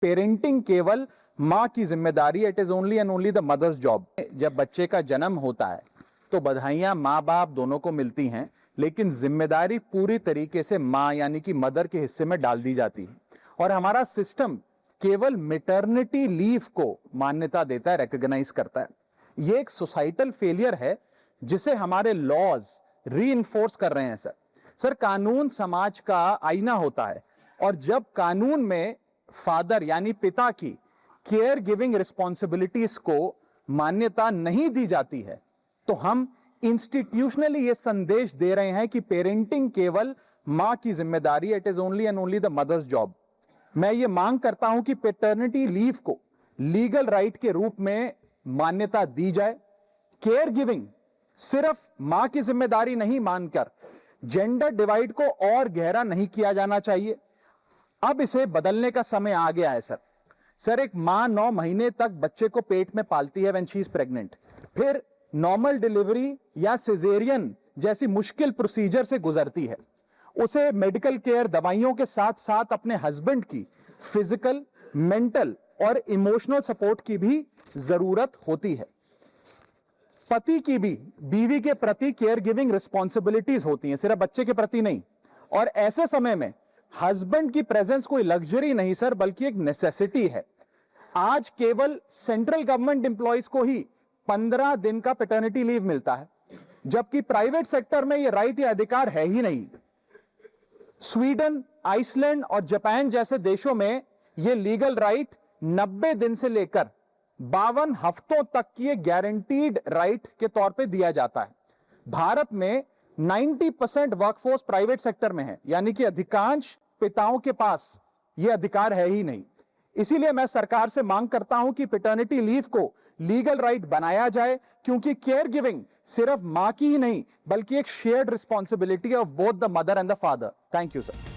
Parenting केवल माँ की जिम्मेदारी, it is only and only the mother's job. जब बच्चे का जन्म होता है तो बधाइयां माँ बाप दोनों को मिलती हैं, लेकिन जिम्मेदारी पूरी तरीके से माँ यानी कि मदर के हिस्से में डाल दी जाती है। और हमारा सिस्टम केवल मैटरनिटी लीव को मान्यता देता है, रिकॉग्नाइज करता है। यह एक सोसाइटल फेलियर है जिसे हमारे लॉज रीइंफोर्स कर रहे हैं। सर कानून समाज का आईना होता है, और जब कानून में फादर यानी पिता की केयर गिविंग रिस्पॉन्सिबिलिटीज को मान्यता नहीं दी जाती है तो हम इंस्टीट्यूशनली यह संदेश दे रहे हैं कि पेरेंटिंग केवल मां की जिम्मेदारी, it is only and only the mother's job. मैं ये मांग करता हूं कि पैटर्निटी लीव को लीगल राइट के रूप में मान्यता दी जाए। केयर गिविंग सिर्फ मां की जिम्मेदारी नहीं मानकर जेंडर डिवाइड को और गहरा नहीं किया जाना चाहिए। अब इसे बदलने का समय आ गया है सर एक मां 9 महीने तक बच्चे को पेट में पालती है व्हेन शी इज प्रेग्नेंट, फिर नॉर्मल डिलीवरी या सिजेरियन जैसी मुश्किल प्रोसीजर से गुजरती है। उसे मेडिकल केयर, दवाइयों के साथ साथ अपने हस्बैंड की फिजिकल, मेंटल और इमोशनल सपोर्ट की भी जरूरत होती है। पति की भी बीवी के प्रति केयर गिविंग रिस्पॉन्सिबिलिटीज होती हैं, सिर्फ बच्चे के प्रति नहीं। और ऐसे समय में हस्बैंड की प्रेजेंस कोई लग्जरी नहीं सर, बल्कि एक नेसेसिटी है। आज केवल सेंट्रल गवर्नमेंट एम्प्लॉइज को ही 15 दिन का पैटर्निटी लीव मिलता है, जबकि प्राइवेट सेक्टर में यह राइट या अधिकार है ही नहीं। स्वीडन, आइसलैंड और जापान जैसे देशों में यह लीगल राइट 90 दिन से लेकर 52 हफ्तों तक की एक गारंटीड राइट के तौर पे दिया जाता है। भारत में 90% वर्कफोर्स प्राइवेट सेक्टर में है, यानी कि अधिकांश पिताओं के पास यह अधिकार है ही नहीं। इसीलिए मैं सरकार से मांग करता हूं कि पैटर्निटी लीव को लीगल राइट बनाया जाए, क्योंकि केयर गिविंग सिर्फ मां की ही नहीं बल्कि एक shared responsibility of both the mother and the father. Thank you sir.